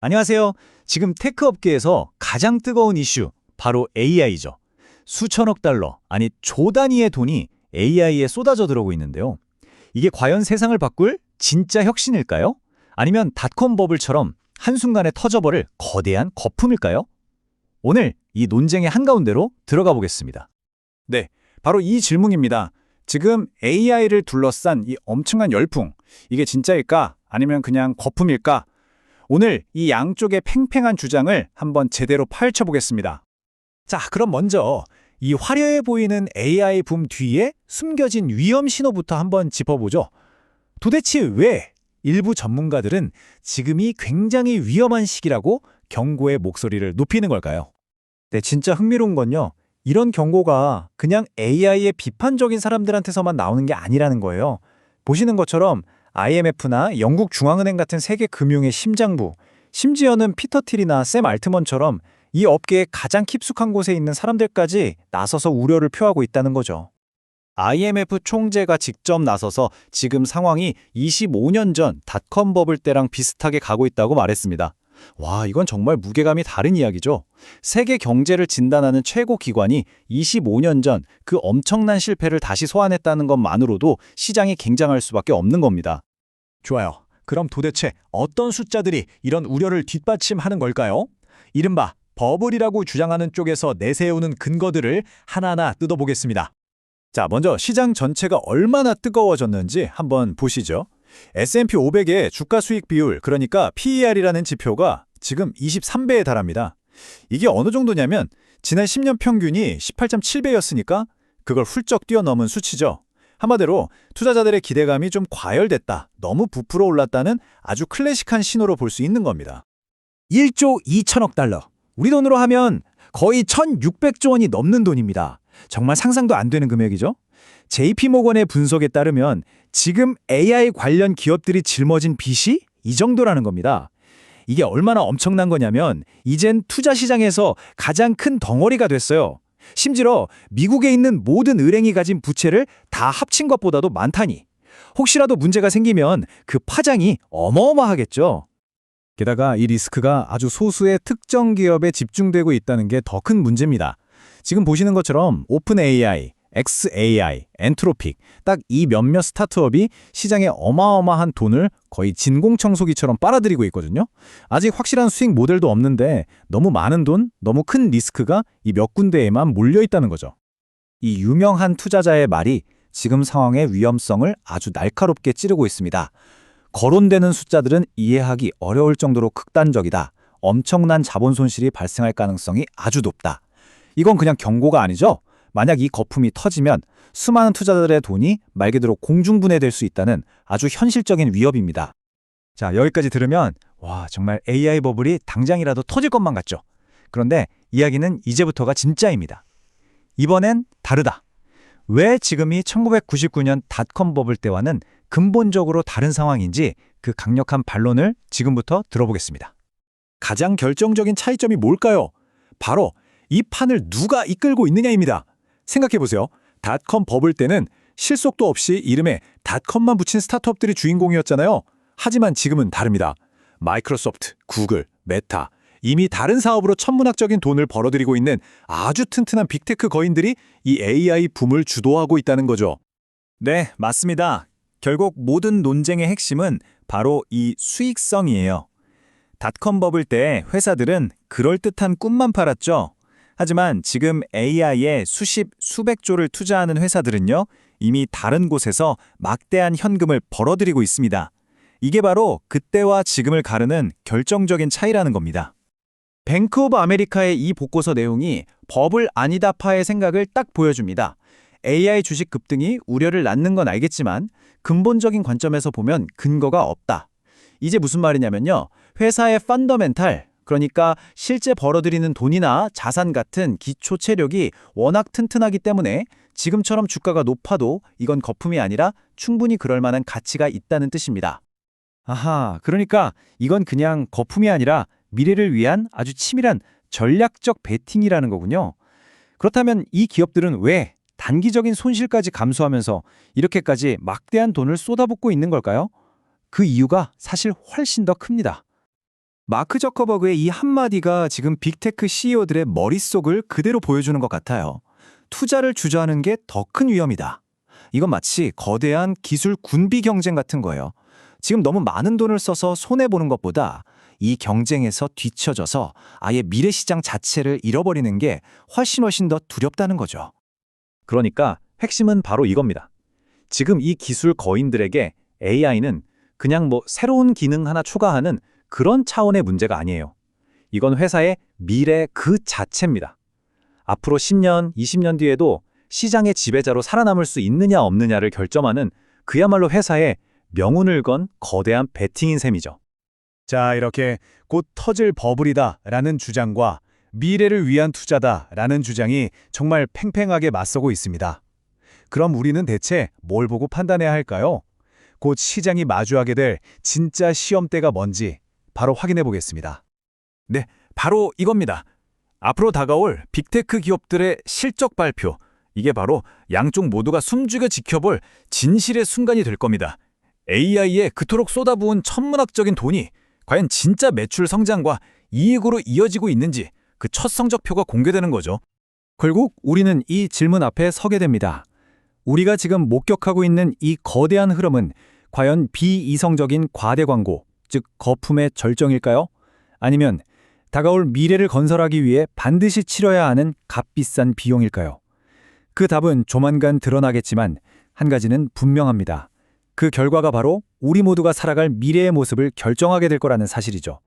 안녕하세요. 지금 테크 업계에서 가장 뜨거운 이슈, 바로 AI죠. 수천억 달러, 아니 조 단위의 돈이 AI에 쏟아져 들어오고 있는데요. 이게 과연 세상을 바꿀 진짜 혁신일까요? 아니면 닷컴 버블처럼 한순간에 터져버릴 거대한 거품일까요? 오늘 이 논쟁의 한가운데로 들어가 보겠습니다. 네, 바로 이 질문입니다. 지금 AI를 둘러싼 이 엄청난 열풍, 이게 진짜일까? 아니면 그냥 거품일까? 오늘 이 양쪽의 팽팽한 주장을 한번 제대로 파헤쳐 보겠습니다. 자, 그럼 먼저 이 화려해 보이는 AI 붐 뒤에 숨겨진 위험 신호부터 한번 짚어보죠. 도대체 왜 일부 전문가들은 지금이 굉장히 위험한 시기라고 경고의 목소리를 높이는 걸까요? 네, 진짜 흥미로운 건요. 이런 경고가 그냥 AI의 비판적인 사람들한테서만 나오는 게 아니라는 거예요. 보시는 것처럼 IMF나 영국 중앙은행 같은 세계 금융의 심장부, 심지어는 피터 틸이나 샘 알트먼처럼 이 업계의 가장 깊숙한 곳에 있는 사람들까지 나서서 우려를 표하고 있다는 거죠. IMF 총재가 직접 나서서 지금 상황이 25년 전 닷컴 버블 때랑 비슷하게 가고 있다고 말했습니다. 와, 이건 정말 무게감이 다른 이야기죠. 세계 경제를 진단하는 최고 기관이 25년 전 그 엄청난 실패를 다시 소환했다는 것만으로도 시장이 굉장할 수밖에 없는 겁니다. 좋아요. 그럼 도대체 어떤 숫자들이 이런 우려를 뒷받침하는 걸까요? 이른바 버블이라고 주장하는 쪽에서 내세우는 근거들을 하나하나 뜯어보겠습니다. 자, 먼저 시장 전체가 얼마나 뜨거워졌는지 한번 보시죠. S&P 500의 주가 수익 비율, 그러니까 PER이라는 지표가 지금 23배에 달합니다. 이게 어느 정도냐면 지난 10년 평균이 18.7배였으니까 그걸 훌쩍 뛰어넘은 수치죠. 한마디로 투자자들의 기대감이 좀 과열됐다, 너무 부풀어 올랐다는 아주 클래식한 신호로 볼 수 있는 겁니다. 1조 2천억 달러, 우리 돈으로 하면 거의 1,600조 원이 넘는 돈입니다. 정말 상상도 안 되는 금액이죠. JP모건의 분석에 따르면 지금 AI 관련 기업들이 짊어진 빚이 이 정도라는 겁니다. 이게 얼마나 엄청난 거냐면 이젠 투자 시장에서 가장 큰 덩어리가 됐어요. 심지어 미국에 있는 모든 은행이 가진 부채를 다 합친 것보다도 많다니. 혹시라도 문제가 생기면 그 파장이 어마어마하겠죠. 게다가 이 리스크가 아주 소수의 특정 기업에 집중되고 있다는 게 더 큰 문제입니다. 지금 보시는 것처럼 오픈 AI, xAI, 엔트로픽, 딱 이 몇몇 스타트업이 시장에 어마어마한 돈을 거의 진공청소기처럼 빨아들이고 있거든요. 아직 확실한 수익 모델도 없는데 너무 많은 돈, 너무 큰 리스크가 이 몇 군데에만 몰려있다는 거죠. 이 유명한 투자자의 말이 지금 상황의 위험성을 아주 날카롭게 찌르고 있습니다. 거론되는 숫자들은 이해하기 어려울 정도로 극단적이다. 엄청난 자본 손실이 발생할 가능성이 아주 높다. 이건 그냥 경고가 아니죠. 만약 이 거품이 터지면 수많은 투자자들의 돈이 말 그대로 공중분해될 수 있다는 아주 현실적인 위협입니다. 자, 여기까지 들으면 와, 정말 AI 버블이 당장이라도 터질 것만 같죠. 그런데 이야기는 이제부터가 진짜입니다. 이번엔 다르다. 왜 지금이 1999년 닷컴 버블 때와는 근본적으로 다른 상황인지 그 강력한 반론을 지금부터 들어보겠습니다. 가장 결정적인 차이점이 뭘까요? 바로 이 판을 누가 이끌고 있느냐입니다. 생각해보세요. 닷컴 버블 때는 실속도 없이 이름에 닷컴만 붙인 스타트업들이 주인공이었잖아요. 하지만 지금은 다릅니다. 마이크로소프트, 구글, 메타, 이미 다른 사업으로 천문학적인 돈을 벌어들이고 있는 아주 튼튼한 빅테크 거인들이 이 AI 붐을 주도하고 있다는 거죠. 네, 맞습니다. 결국 모든 논쟁의 핵심은 바로 이 수익성이에요. 닷컴 버블 때 회사들은 그럴듯한 꿈만 팔았죠. 하지만 지금 AI에 수십, 수백 조를 투자하는 회사들은요, 이미 다른 곳에서 막대한 현금을 벌어들이고 있습니다. 이게 바로 그때와 지금을 가르는 결정적인 차이라는 겁니다. 뱅크 오브 아메리카의 이 보고서 내용이 버블 아니다파의 생각을 딱 보여줍니다. AI 주식 급등이 우려를 낳는 건 알겠지만 근본적인 관점에서 보면 근거가 없다. 이제 무슨 말이냐면요. 회사의 펀더멘탈, 그러니까 실제 벌어들이는 돈이나 자산 같은 기초 체력이 워낙 튼튼하기 때문에 지금처럼 주가가 높아도 이건 거품이 아니라 충분히 그럴 만한 가치가 있다는 뜻입니다. 아하, 그러니까 이건 그냥 거품이 아니라 미래를 위한 아주 치밀한 전략적 베팅이라는 거군요. 그렇다면 이 기업들은 왜 단기적인 손실까지 감수하면서 이렇게까지 막대한 돈을 쏟아붓고 있는 걸까요? 그 이유가 사실 훨씬 더 큽니다. 마크 저커버그의 이 한마디가 지금 빅테크 CEO들의 머릿속을 그대로 보여주는 것 같아요. 투자를 주저하는 게 더 큰 위험이다. 이건 마치 거대한 기술 군비 경쟁 같은 거예요. 지금 너무 많은 돈을 써서 손해보는 것보다 이 경쟁에서 뒤처져서 아예 미래 시장 자체를 잃어버리는 게 훨씬 더 두렵다는 거죠. 그러니까 핵심은 바로 이겁니다. 지금 이 기술 거인들에게 AI는 그냥 새로운 기능 하나 추가하는 그런 차원의 문제가 아니에요. 이건 회사의 미래 그 자체입니다. 앞으로 10년, 20년 뒤에도 시장의 지배자로 살아남을 수 있느냐 없느냐를 결정하는 그야말로 회사의 명운을 건 거대한 베팅인 셈이죠. 자, 이렇게 곧 터질 버블이다라는 주장과 미래를 위한 투자다라는 주장이 정말 팽팽하게 맞서고 있습니다. 그럼 우리는 대체 뭘 보고 판단해야 할까요? 곧 시장이 마주하게 될 진짜 시험대가 뭔지 바로 확인해 보겠습니다. 네, 바로 이겁니다. 앞으로 다가올 빅테크 기업들의 실적 발표. 이게 바로 양쪽 모두가 숨죽여 지켜볼 진실의 순간이 될 겁니다. AI에 그토록 쏟아부은 천문학적인 돈이 과연 진짜 매출 성장과 이익으로 이어지고 있는지 그 첫 성적표가 공개되는 거죠. 결국 우리는 이 질문 앞에 서게 됩니다. 우리가 지금 목격하고 있는 이 거대한 흐름은 과연 비이성적인 과대 광고, 즉 거품의 절정일까요? 아니면 다가올 미래를 건설하기 위해 반드시 치러야 하는 값비싼 비용일까요? 그 답은 조만간 드러나겠지만 한 가지는 분명합니다. 그 결과가 바로 우리 모두가 살아갈 미래의 모습을 결정하게 될 거라는 사실이죠.